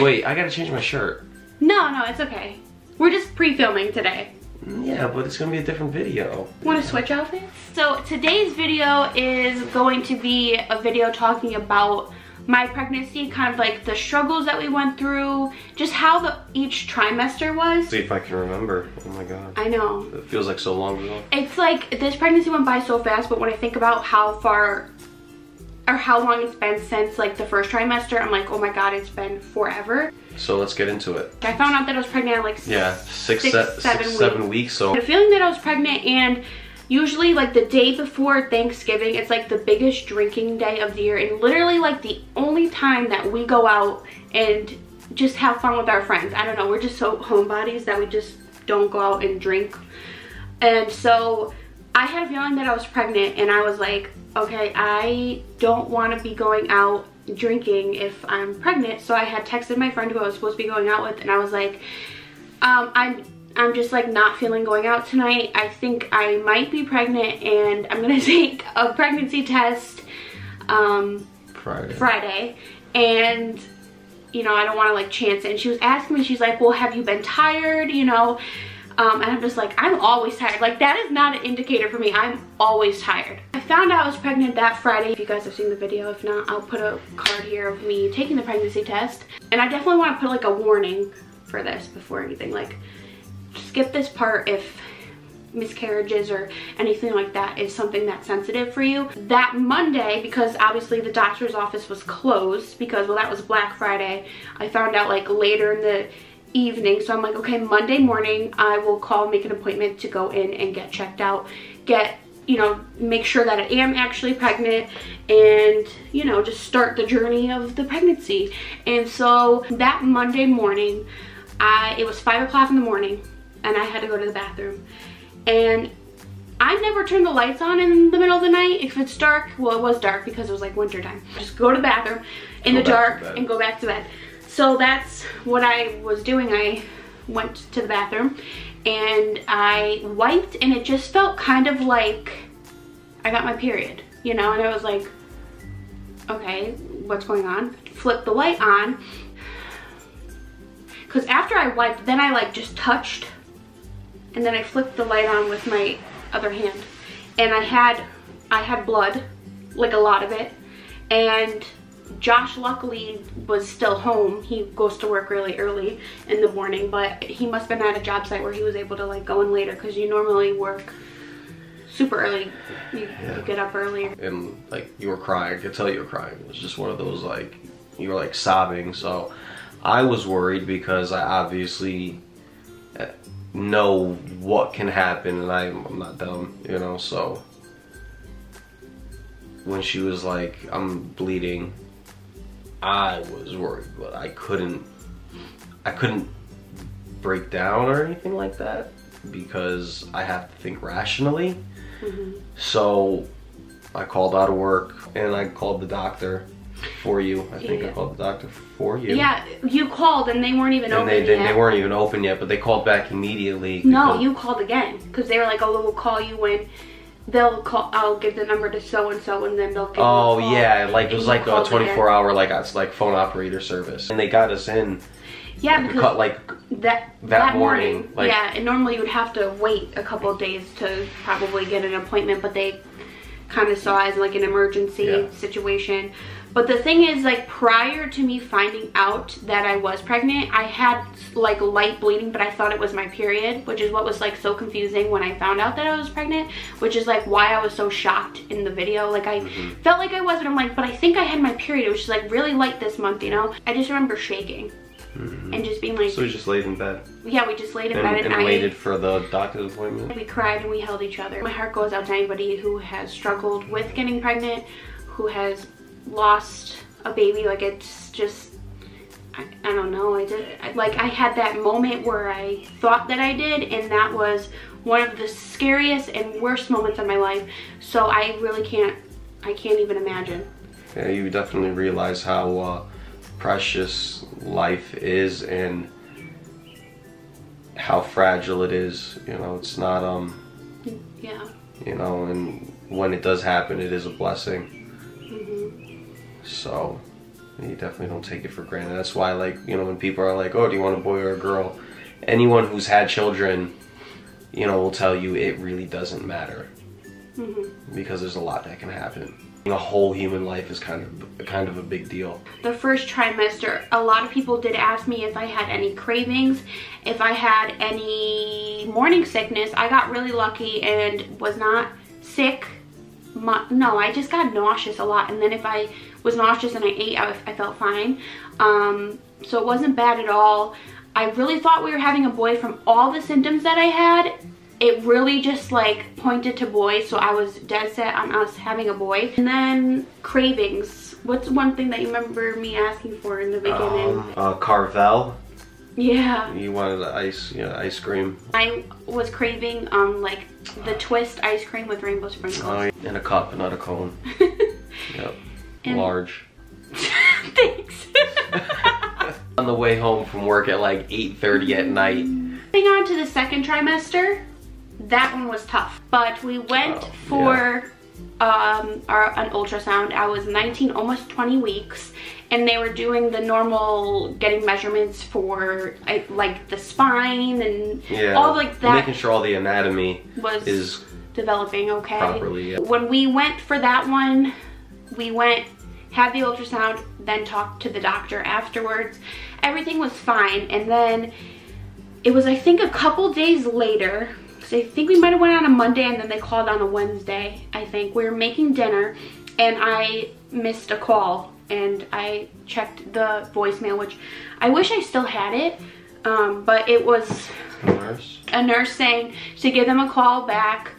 Wait, I gotta change my shirt. No, it's okay. We're just pre-filming today. Yeah, but it's gonna be a different video. Want to switch outfits? So today's video is going to be a video talking about my pregnancy, kind of like the struggles that we went through, just how each trimester was. See if I can remember. Oh my god. I know. It feels like so long ago. It's like this pregnancy went by so fast, but when I think about how far or how long it's been since like the first trimester, I'm like, oh my god, it's been forever. So let's get into it. I found out that I was pregnant at like six, 7 weeks. So the feeling that I was pregnant, and usually like the day before Thanksgiving, it's like the biggest drinking day of the year, and literally like the only time that we go out and just have fun with our friends. I don't know, we're just so homebodies that we just don't go out and drink. And so I had a feeling that I was pregnant, and I was like, okay, I don't want to be going out drinking if I'm pregnant. So I had texted my friend who I was supposed to be going out with, and I was like, I'm just like not feeling going out tonight. I think I might be pregnant, and I'm gonna take a pregnancy test Friday, and you know, I don't want to like chance it. And she was asking me, she's like, well, have you been tired, you know? And I'm just like, I'm always tired. Like, that is not an indicator for me. I'm always tired. I found out I was pregnant that Friday. If you guys have seen the video, if not, I'll put a card here of me taking the pregnancy test. And I definitely want to put like a warning for this before anything. Like, skip this part if miscarriages or anything like that is something that's sensitive for you. That Monday, because obviously the doctor's office was closed because, well, that was Black Friday, I found out like later in the evening. So I'm like, okay, Monday morning I will call, make an appointment to go in and get checked out, you know, make sure that I am actually pregnant, and you know, just start the journey of the pregnancy. And so that Monday morning, it was 5 o'clock in the morning, and I had to go to the bathroom. And I never turn the lights on in the middle of the night if it's dark. Well, it was dark because it was like winter time. Just go to the bathroom in the dark and go back to bed. So that's what I was doing. I went to the bathroom and I wiped, and it just felt kind of like I got my period, you know? And I was like, okay, what's going on? Flipped the light on, because after I wiped, then I like just touched, and then I flipped the light on with my other hand, and I had blood, like a lot of it. And Josh luckily was still home. He goes to work really early in the morning, but he must have been at a job site where he was able to like go in later, because you normally work super early. You get up early. And like, you were crying. I could tell you were crying. It was just one of those, like, you were like sobbing. So I was worried because I obviously know what can happen, and I'm not dumb, you know. So when she was like, I'm bleeding, I was worried, but I couldn't break down or anything like that because I have to think rationally. So I called out of work and I called the doctor for you. I think I called the doctor for you. Yeah, you called and they weren't even open yet. They weren't even open yet, but they called back immediately. No, you called again because they were like, oh, we'll call you when they'll call. I'll give the number to so and so, and then they'll give you a call. Yeah, like it was like a 24-hour like phone operator service, and they got us in. Yeah, because like that morning. Like, yeah, and normally you would have to wait a couple of days to probably get an appointment, but they kind of saw it as like an emergency situation. But the thing is, like, prior to me finding out that I was pregnant, I had like light bleeding, but I thought it was my period, which is what was like so confusing when I found out that I was pregnant, which is like why I was so shocked in the video. Like, I felt like I wasn't. I'm like, but I think I had my period. It was just like really light this month, you know? I just remember shaking and just being like. So we just laid in bed. Yeah, we just laid in bed and waited for the doctor's appointment. We cried and we held each other. My heart goes out to anybody who has struggled with getting pregnant, who has lost a baby. Like, it's just, I don't know. I had that moment where I thought that I did, and that was one of the scariest and worst moments of my life. So I really can't even imagine. Yeah, you definitely realize how precious life is and how fragile it is. You know, it's not yeah, you know, and when it does happen, it is a blessing. So You definitely don't take it for granted. That's why, like, you know, when people are like, oh, do you want a boy or a girl? Anyone who's had children, you know, will tell you it really doesn't matter. Because there's a lot that can happen. A whole human life is kind of a big deal. The first trimester, a lot of people did ask me if I had any cravings, if I had any morning sickness. I got really lucky and was not sick. No, I just got nauseous a lot, and then if I was nauseous and I ate, I felt fine. So it wasn't bad at all. I really thought we were having a boy from all the symptoms that I had. It really just like pointed to boys, so I was dead set on us having a boy. And then cravings. What's one thing that you remember me asking for in the beginning? Carvel. Yeah. You wanted ice cream. I was craving like the twist ice cream with rainbow sprinkles. Oh, in a cup, not a cone. Yep. And large. Thanks. On the way home from work at like 8:30 at night. Moving on to the second trimester, that one was tough. But we went for an ultrasound. I was 19, almost 20 weeks, and they were doing the normal getting measurements for like the spine and all like that. Making sure all the anatomy is developing okay properly. Yeah. When we went for that one, we went, had the ultrasound, then talked to the doctor afterwards. Everything was fine, and then it was, I think, a couple days later, so I think we might have went on a Monday and then they called on a Wednesday, I think. We were making dinner and I missed a call, and I checked the voicemail, which I wish I still had it, but it was a nurse saying to give them a call back,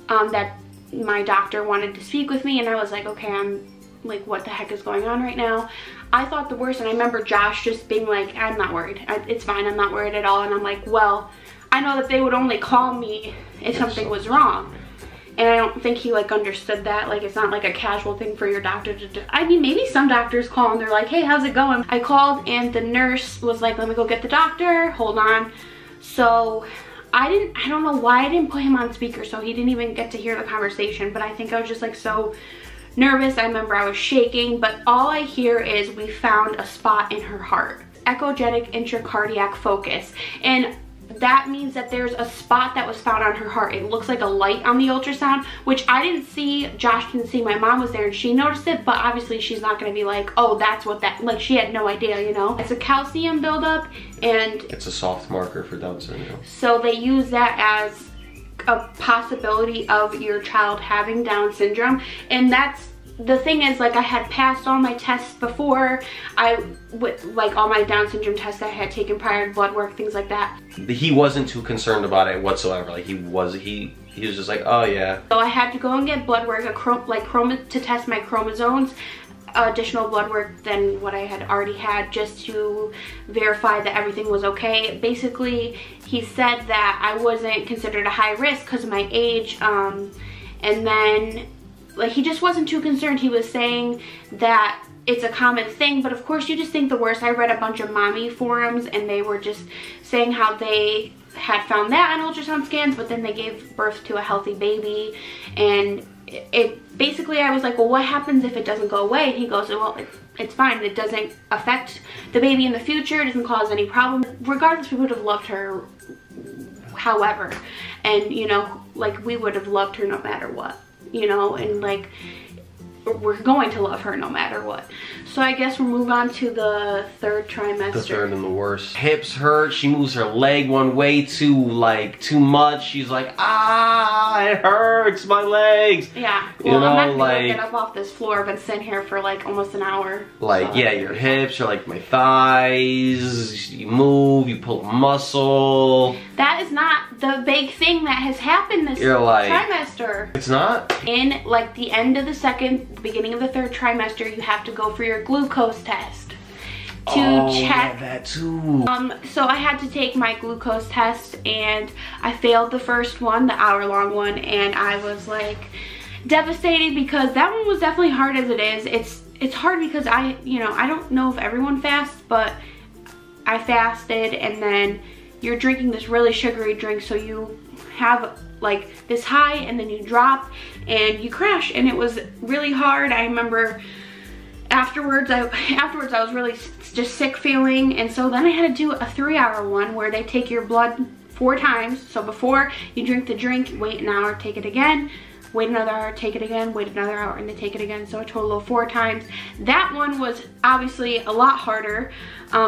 that my doctor wanted to speak with me, and I was like, okay, I'm like, what the heck is going on right now? I thought the worst, and I remember Josh just being like, I'm not worried. It's fine, I'm not worried at all. And I'm like, well, I know that they would only call me if something was wrong. And I don't think he like understood that. Like, it's not like a casual thing for your doctor to do. I mean, maybe some doctors call and they're like, hey, how's it going? I called and the nurse was like, let me go get the doctor, hold on. So I don't know why I didn't put him on speaker, so he didn't even get to hear the conversation, but I think I was just like so nervous. I remember I was shaking, but all I hear is we found a spot in her heart. Echogenic intracardiac focus. And that means that there's a spot that was found on her heart. It looks like a light on the ultrasound, which I didn't see, Josh didn't see. My mom was there and she noticed it, but obviously she's not gonna be like, oh, that's what that, like, she had no idea, you know? It's a calcium buildup, and it's a soft marker for Down syndrome. So they use that as a possibility of your child having Down syndrome. And that's the thing is, like, I had passed all my tests before. Like all my Down syndrome tests I had taken prior, blood work, things like that. He wasn't too concerned about it whatsoever. Like, he was just like, oh yeah. So I had to go and get blood work, to test my chromosomes, additional blood work than what I had already had, just to verify that everything was okay. Basically, he said that I wasn't considered a high risk because of my age, and then like, he just wasn't too concerned. He was saying that it's a common thing, but of course you just think the worst. I read a bunch of mommy forums and they were just saying how they had found that on ultrasound scans, but then they gave birth to a healthy baby, and it basically, I was like, well, what happens if it doesn't go away? And he goes, well, it's fine. It doesn't affect the baby in the future. It doesn't cause any problem. Regardless, we would have loved her however, and you know, like, we would have loved her no matter what, you know, and like, we're going to love her no matter what. So I guess we'll move on to the third trimester. The third and the worst. Hips hurt. She moves her leg one way too much. She's like, ah, it hurts my legs. Yeah. Well, you know, I'm not gonna get up off this floor. I've been sitting here for like almost an hour. Like, so. Yeah, your hips are like my thighs. You move, you pull a muscle. That is not the big thing that has happened this trimester. It's not? In like the end of the second, beginning of the third trimester, you have to go for your glucose test to check. Yeah, that too. So I had to take my glucose test, and I failed the first one, the hour-long one, and I was like devastated because that one was definitely hard as it is. It's hard because I don't know if everyone fasts, but I fasted, and then you're drinking this really sugary drink, so you have like this high and then you drop and you crash, and it was really hard. I remember afterwards I was really just sick feeling, and so then I had to do a 3-hour one where they take your blood 4 times. So before you drink the drink, wait an hour, take it again, wait another hour, take it again, wait another hour, and they take it again. So a total of 4 times. That one was obviously a lot harder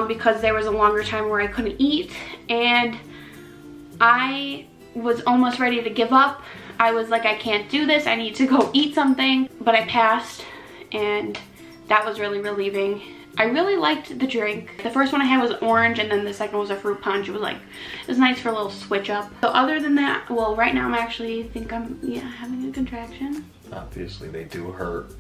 because there was a longer time where I couldn't eat, and I was almost ready to give up. I was like, I can't do this, I need to go eat something, but I passed, and that was really relieving. I really liked the drink. The first one I had was orange, and then the second was a fruit punch. It was nice for a little switch up. So other than that, well, right now I'm actually having a contraction. Obviously they do hurt.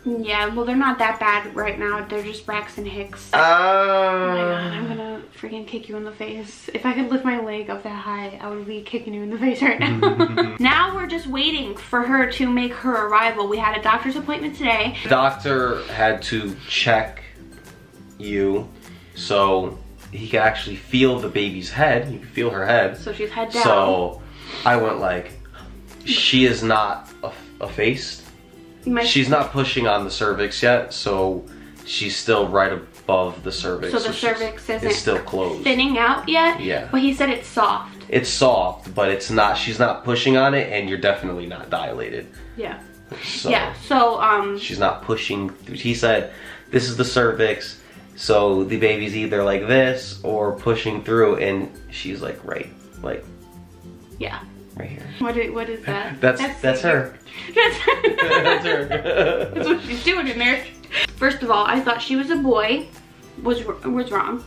Yeah, well, they're not that bad right now. They're just Braxton Hicks. Oh my god, I'm gonna freaking kick you in the face. If I could lift my leg up that high, I would be kicking you in the face right now. Now we're just waiting for her to make her arrival. We had a doctor's appointment today. The doctor had to check you so he could actually feel the baby's head. You could feel her head. So she's head down. So I went like, she is not effaced. She's not pushing on the cervix yet, so she's still right above the cervix. So the cervix isn't still closed, thinning out yet? Yeah. But he said it's soft. It's soft, but it's not, she's not pushing on it, and you're definitely not dilated. Yeah. So, yeah, so she's not pushing. He said, this is the cervix, so the baby's either like this or pushing through, and she's like yeah. Right here. What is that? That's her. That's her. That's what she's doing in there. First of all, I thought she was a boy. Was wrong.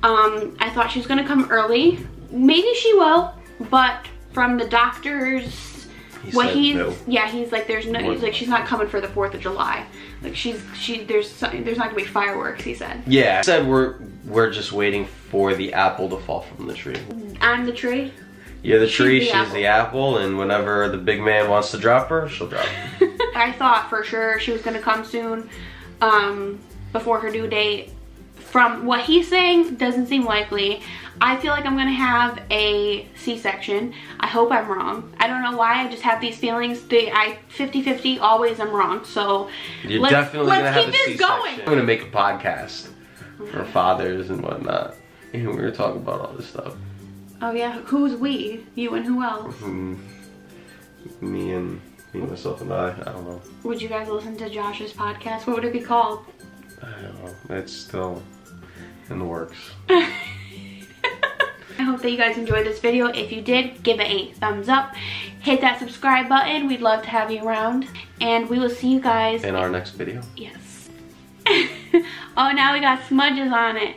I thought she was gonna come early. Maybe she will, but from the doctors, he's like, she's not coming for the 4th of July. Like there's not gonna be fireworks, he said. Yeah, he said we're just waiting for the apple to fall from the tree. On the tree? Yeah, the tree, she's the apple, and whenever the big man wants to drop her, she'll drop her. I thought for sure she was gonna come soon, before her due date. From what he's saying, doesn't seem likely. I feel like I'm gonna have a C-section. I hope I'm wrong. I don't know why, I just have these feelings. 50-50, always I'm wrong, so You're definitely gonna have a C-section. I'm gonna make a podcast for fathers and whatnot, and we're gonna talk about all this stuff. Oh yeah, who's we? You and who else? Me, myself, and I don't know. Would you guys listen to Josh's podcast? What would it be called? I don't know. It's still in the works. I hope that you guys enjoyed this video. If you did, give it a thumbs up. Hit that subscribe button. We'd love to have you around. And we will see you guys in our next video. Yes. Oh, now we got smudges on it.